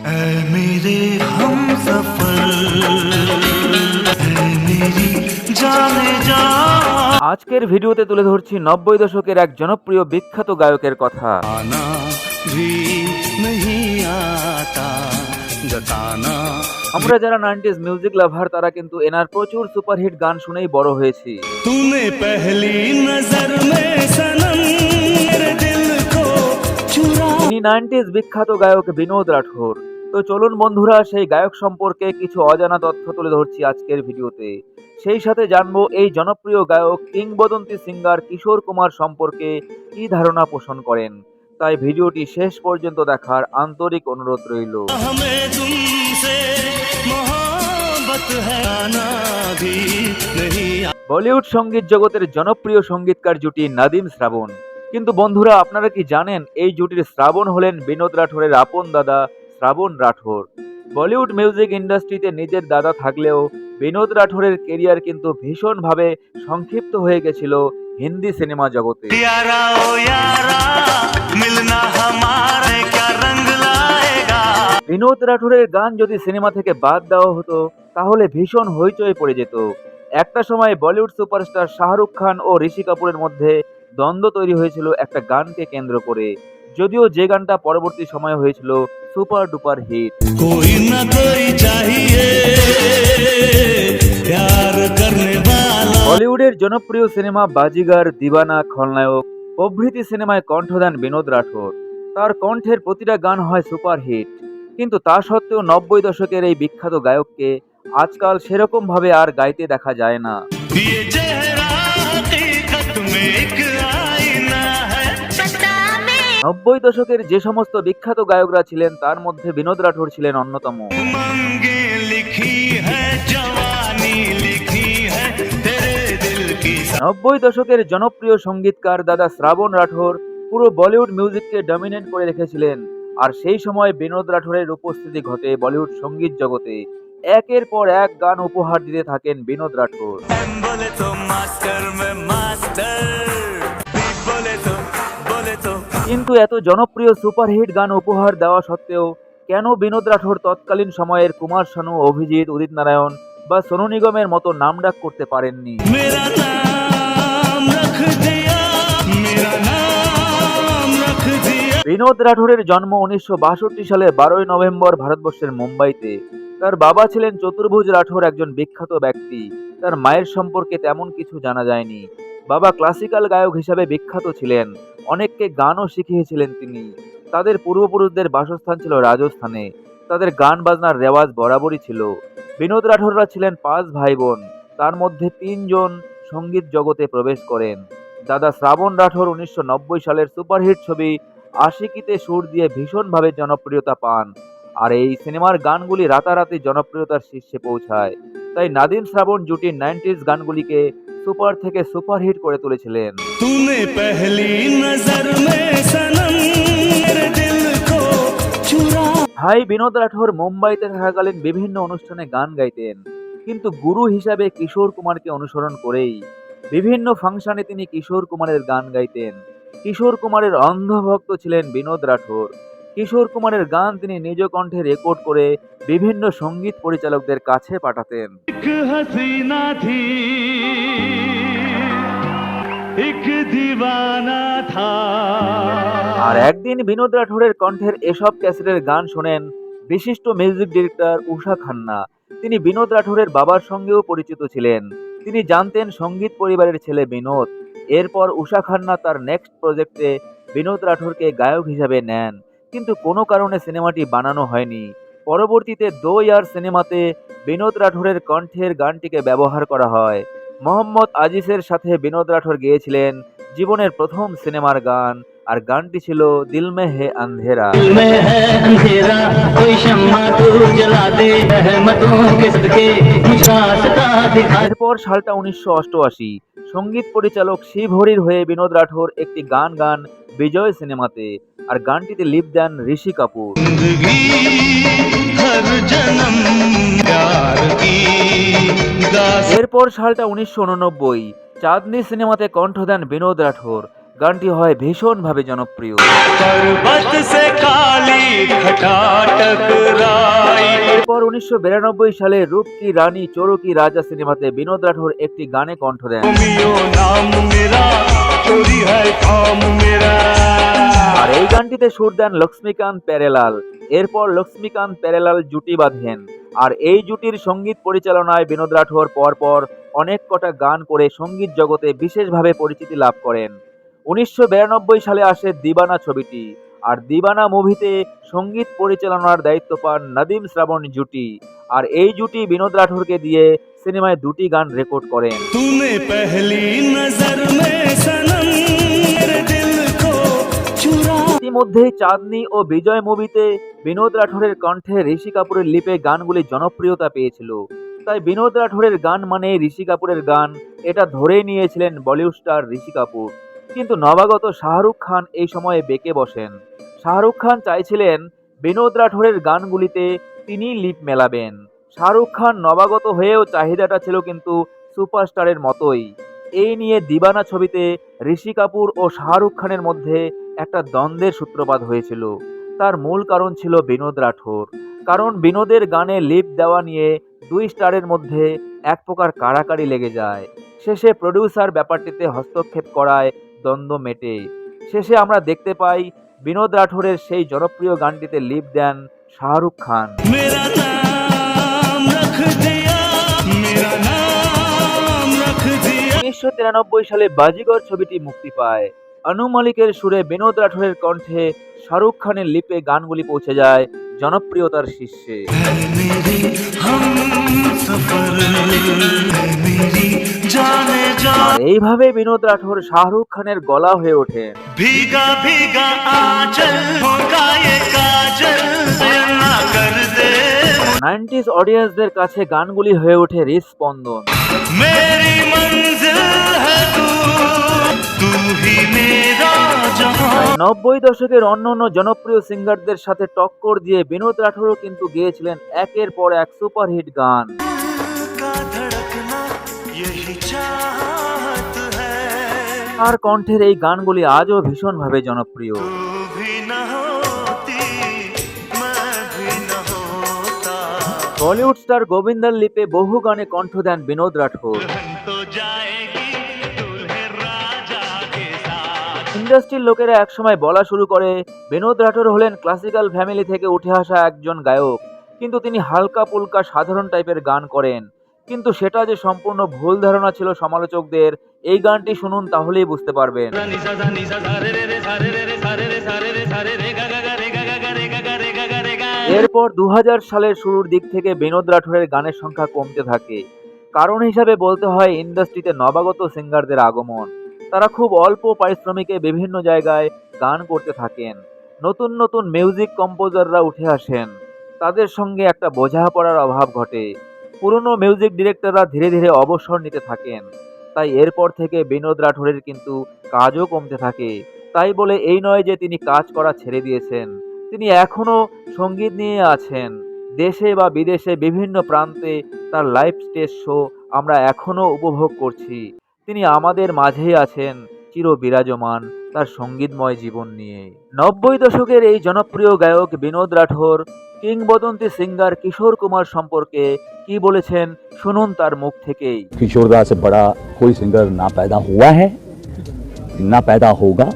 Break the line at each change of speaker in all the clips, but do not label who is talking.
ऐ मेरे हमसफर, ऐ मेरी जाने जा।
আজকের ভিডিওতে তুলে ধরছি 90 দশকের এক জনপ্রিয় বিখ্যাত গায়কের কথা।
आना भी नहीं आता जताना।
আমরা যারা 90s মিউজিক লাভার তারা কিন্তু এনার প্রচুর সুপারহিট গান শুনেই বড় হয়েছি।
तूने पहली नजर में सनम मेरे दिल को चुरा।
ইনি 90s বিখ্যাত গায়ক বিনোদ রাঠোর। তো চলুন বন্ধুরা, সেই গায়ক সম্পর্কে কিছু অজানা তথ্য তুলে ধরছি আজকের ভিডিওতে। সেই সাথে জানবো এই জনপ্রিয় গায়ক কিংবদন্তি সিঙ্গার কিশোর কুমার সম্পর্কে কি ধারণা পোষণ করেন। তাই ভিডিওটি শেষ পর্যন্ত দেখার আন্তরিক অনুরোধ রইল।
हमें तुमसे मोहब्बत है, आना भी नहीं।
বলিউড সঙ্গীত জগতের জনপ্রিয় সঙ্গীতকার জুটি নাদিম শ্রাবণ। কিন্তু বন্ধুরা, আপনারা কি জানেন এই জুটির শ্রাবণ হলেন বিনোদ রাঠোরের আপন দাদা শ্রাবণ রাঠোর। বলিউড মিউজিক ইন্ডাস্ট্রিতে নিজের দাদা থাকলেও বিনোদ রাঠোরের কেরিয়ার কিন্তু ভীষণভাবে সংক্ষিপ্ত হয়ে গেছিল হিন্দি সিনেমা জগতে।
यारा ओ यारा मिलना हमारे क्या रंग लाएगा।
বিনোদ রাঠোরের গান যদি সিনেমা থেকে বাদ দেওয়া হতো তাহলে ভীষণ হইচই পড়ে যেত। একটা সময় বলিউড সুপারস্টার শাহরুখ খান ও ঋষি কাপুরের মধ্যে দ্বন্দ্ব তৈরি হয়েছিল একটা গানকে কেন্দ্র করে, যদিও যে গানটা পরবর্তী সময়ে হয়েছিল সুপার ডুপার হিট।
कोई ना कोई चाहिए प्यार करने वाला।
বলিউডের জনপ্রিয় সিনেমা বাজিগার, দিওয়ানা, খলনায়ক প্রভৃতি সিনেমায় কণ্ঠ দেন বিনোদ রাঠোর। তার কণ্ঠের প্রতিটা গান হয় সুপারহিট। কিন্তু তা সত্ত্বেও 90 দশকের এই বিখ্যাত গায়ককে আজকাল সেরকম ভাবে আর গাইতে দেখা যায় না।
ये चेहरा हकीकत में एक आईना है।
90 দশকের যে সমস্ত বিখ্যাত গায়করা ছিলেন তার মধ্যে বিনোদ রাঠোর ছিলেন অন্যতম।
मांगे लिखी है जवानी लिखी है तेरे दिल की।
90 দশকের জনপ্রিয় সঙ্গীতকার দাদা শ্রাবণ রাঠোর পুরো বলিউড মিউজিককে ডমিনেট করে রেখেছিলেন। আর সেই সময় বিনোদ রাঠোরের উপস্থিতি ঘটে বলিউড সঙ্গীত জগতে। একের পর এক গান উপহার দিতে থাকেন বিনোদ রাঠোর।
बोले तो मास्टर में मास्टर, बोले तो
কিন্তু এত জনপ্রিয় সুপারহিট গান উপহার দেওয়া সত্ত্বেও কেন বিনোদ রাঠোর তৎকালীন সময়ের কুমার শানু, অভিজিৎ, উদিত নারায়ণ বা সোনু নিগমের মতো নামডাক করতে পারেননি।
मेरा नाम रख दिया, मेरा नाम रख दिया।
বিনোদ রাঠোরের জন্ম 1962 সালে 12 নভেম্বর ভারতবর্ষের মুম্বাইতে। তার বাবা ছিলেন চতুর্ভুজ রাঠোর, একজন বিখ্যাত ব্যক্তি। তার মায়ের সম্পর্কে তেমন কিছু জানা যায়নি। বাবা ক্লাসিক্যাল গায়ক হিসাবে বিখ্যাত ছিলেন, অনেককে গানও শিখিয়েছিলেন তিনি। তাদের পূর্বপুরুষদের বাসস্থান ছিল রাজস্থানে। তাদের গান বাজনার রেওয়াজ বরাবরই ছিল। বিনোদ রাঠোররা ছিলেন 5 ভাই বোন, তার মধ্যে 3 জন সঙ্গীত জগতে প্রবেশ করেন। দাদা শ্রাবণ রাঠোর 1990 সালের সুপারহিট ছবি আশিকিতে সুর দিয়ে ভীষণভাবে জনপ্রিয়তা পান। আর এই সিনেমার গানগুলি রাতারাতি জনপ্রিয়তার শীর্ষে পৌঁছায়। তাই নাদিম শ্রাবণ জুটি 90s গানগুলিকে সুপার থেকে সুপারহিট করে তুলেছিলেন।
तूने पहली नजर में सनम मेरे दिल को चुरा।
ভাই বিনোদ রাঠোর মুম্বাইতে থাকাকালীন বিভিন্ন অনুষ্ঠানে গান গাইতেন, কিন্তু গুরু হিসাবে কিশোর কুমারকে অনুসরণ করেই বিভিন্ন ফাংশনে তিনি কিশোর কুমারের গান গাইতেন। কিশোর কুমারের অন্ধভক্ত ছিলেন বিনোদ রাঠোর। কিশোর কুমারের গান তিনি নিজ কণ্ঠে রেকর্ড করে বিভিন্ন সঙ্গীত পরিচালকদের কাছে পাঠাতেন।
एक हसीना थी एक दीवाना था।
আর একদিন বিনোদ রাঠোরের কণ্ঠের এসব ক্যাসেটের গান শোনেন বিশিষ্ট মিউজিক ডিরেক্টর উষা খান্না। তিনি বিনোদ রাঠোরের বাবার সঙ্গেও পরিচিত ছিলেন। তিনি জানতেন সঙ্গীত পরিবারের ছেলে বিনোদ। এরপর উষা খান্না তার নেক্সট প্রজেক্টে বিনোদ রাঠোরকে গায়ক হিসাবে নেন, কিন্তু কোনো কারণে সিনেমাটি বানানো হয়নি। পরবর্তীতে 2 ইয়ার সিনেমাতে বিনোদ রাঠোরের কণ্ঠের গানটিকে ব্যবহার করা হয়। মোহাম্মদ আজিজের সাথে বিনোদ রাঠোর গেয়েছিলেন জীবনের প্রথম সিনেমার গান, আর গানটি ছিল দিল মে হে আন্ধেরা।
दिल में है अंधेरा कोई शम्मा तू जला दे रहमतों के सदके मुझ रास्ता दिखा।
এরপর সালটা 1988। সঙ্গীত পরিচালক শিব হরির হয়ে বিনোদ রাঠোর একটি গান গান বিজয় সিনেমাতে, আর গানটিতে লিপ দেন ঋষি কাপুর।
जिंदगी हर जन्म प्यार की दास्तां।
এরপর সালটা 1989। চাঁদনি সিনেমাতে কণ্ঠ দেন বিনোদ রাঠোর। গানটি হয় ভীষণভাবে জনপ্রিয়।
पर्वत से काली छटा टकराई।
এরপর 1992 সালে রূপ কি রানী চোরো কি রাজা সিনেমাতে বিনোদ রাঠোর একটি গানে কণ্ঠ দেন।
रोमियो नाम मेरा, चोरी है काम मेरा।
আর এই গানটিতে সুর দেন লক্ষ্মীকান্ত প্যারেলাল। এরপর লক্ষ্মীকান্ত প্যারেলাল জুটি বাঁধেন। আর এই জুটির সঙ্গীত পরিচালনায় বিনোদ রাঠোর পরপর অনেক কটা গান করে সঙ্গীত জগতে বিশেষভাবে পরিচিতি লাভ করেন। 1992 সালে আসে দিবানা ছবিটি। আর দিবানা মুভিতে সঙ্গীত পরিচালনার দায়িত্ব পান নদীম শ্রাবণ জুটি। আর এই জুটি বিনোদ রাঠোরকে দিয়ে সিনেমায় দুটি গান রেকর্ড করেন।
तूने पहली नजर में सनम मेरे दिल को चुरा।
ইতিমধ্যেই চাঁদনি ও বিজয় মুভিতে বিনোদ রাঠোরের কণ্ঠে ঋষি কাপুরের লিপে গানগুলি জনপ্রিয়তা পেয়েছিল। তাই বিনোদ রাঠোরের গান মানে ঋষি কাপুরের গান, এটা ধরেই নিয়েছিলেন বলিউড স্টার ঋষি কাপুর। কিন্তু নবাগত শাহরুখ খান এই সময়ে বেঁকে বসেন। শাহরুখ খান চাইছিলেন বিনোদ রাঠোরের গানগুলিতে তিনি লিপ মেলাবেন। শাহরুখ খান নবাগত হয়েও চাহিদাটা ছিল কিন্তু সুপারস্টারের মতোই। এই নিয়ে দিবানা ছবিতে ঋষি কাপুর ও শাহরুখ খানের মধ্যে একটা দ্বন্দ্বের সূত্রপাত হয়েছিল। তার মূল কারণ ছিল বিনোদ রাঠোর। কারণ বিনোদের গানে লিপ দেওয়া নিয়ে দুই স্টারের মধ্যে এক প্রকার কাড়াকাড়ি লেগে যায়। শেষে প্রডিউসার ব্যাপারটিতে হস্তক্ষেপ করায় দ্বন্দ্ব মেটে। শেষে আমরা দেখতে পাই বিনোদ রাঠোরের সেই জনপ্রিয় গানটিতে লিপ দেন শাহরুখ খান।
मेरा नाम रख दिया, मेरा नाम रख दिया।
1993 সালে বাজিগর ছবিটি মুক্তি পায়। আনু মালিকের সুরে বিনোদ রাঠোরের কণ্ঠে শাহরুখ খানের লিপে গানগুলি পৌঁছে যায় জনপ্রিয়তার শীর্ষে।
है मेरी हमसफर, है मेरी जाने जा।
আর এইভাবে বিনোদ রাঠোর শাহরুখ খানের গলা হয়ে ওঠে।
भीगा भीगा आंचल होगा ये काजल, ना कर दे
90s অডিয়েন্সদের কাছে গানগুলি হয়ে ওঠে হৃদস্পন্দন।
मेरी मंजिल है तू, तू ही मेरा जहां।
90 দশকের অন্যান্য জনপ্রিয় সিঙ্গারদের সাথে টক্কর দিয়ে বিনোদ রাঠোরও কিন্তু গেয়েছিলেন একের পর এক সুপারহিট গান।
का धड़कना यही चाहत है,
তার কণ্ঠের এই গানগুলি আজও ভীষণভাবে জনপ্রিয়।
तू भी न होती मैं भी न होता,
বলিউড স্টার গোবিন্দর লিপে বহু গানে কণ্ঠ দেন বিনোদ রাঠোর।
दुल्हन तो जाएगी दूल्हे राजा के साथ।
ইন্ডাস্ট্রির লোকেরা একসময় বলা শুরু করে বিনোদ রাঠোর হলেন ক্লাসিক্যাল ফ্যামিলি থেকে উঠে আসা একজন গায়ক, কিন্তু তিনি হালকা পুলকা সাধারণ টাইপের গান করেন। কিন্তু সেটা যে সম্পূর্ণ ভুল ধারণা ছিল সমালোচকদের, এই গানটি শুনুন তাহলেই বুঝতে পারবেন। এরপর 2000 সালের শুরুর দিক থেকে বিনোদ রাঠোরের গানের সংখ্যা কমতে থাকে। কারণ হিসাবে বলতে হয় ইন্ডাস্ট্রিতে নবাগত সিঙ্গারদের আগমন। তারা খুব অল্প পারিশ্রমিকে বিভিন্ন জায়গায় গান করতে থাকেন। নতুন নতুন মিউজিক কম্পোজাররা উঠে আসেন। তাদের সঙ্গে একটা বোঝাপড়ার অভাব ঘটে। পুরনো মিউজিক ডিরেক্টররা ধীরে ধীরে অবসর নিতে থাকেন। তাই এরপর থেকে বিনোদ রাঠোরের কিন্তু কাজও কমতে থাকে। তাই বলে এই নয় যে তিনি কাজ করা ছেড়ে দিয়েছেন। তিনি এখনো সঙ্গীত নিয়ে আছেন। দেশে বা বিদেশে বিভিন্ন প্রান্তে তার লাইভ স্টেজ শো আমরা এখনো উপভোগ করছি। তিনি আমাদের মাঝেই আছেন চির বিরাজমান তার সঙ্গীতময় জীবন নিয়ে। 90 দশকের এই জনপ্রিয় গায়ক বিনোদ রাঠোর কিংবদন্তি সিঙ্গার কিশোর কুমার সম্পর্কে কি বলেছেন শুনুন তার মুখ থেকেই।
किशोरदा से बड़ा कोई सिंगर ना पैदा हुआ है ना पैदा होगा।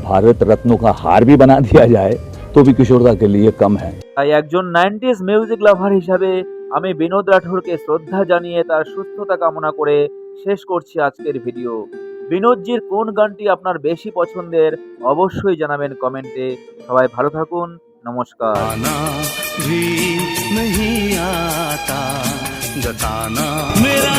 भारत रत्नों का हार भी बना दिया जाए तो भी किशोरदा के लिए कम है।
তাই একজন 90s মিউজিক লাভার হিসাবে আমি বিনোদ রাঠোরকে শ্রদ্ধা জানিয়ে তার সুস্থতা কামনা করে শেষ করছি আজকের ভিডিও। বিনোদজির কোন গানটি আপনার বেশি পছন্দের অবশ্যই জানাবেন কমেন্টে। সবাই ভালো থাকুন, নমস্কার।
आना भी नहीं आता, जताना मेरा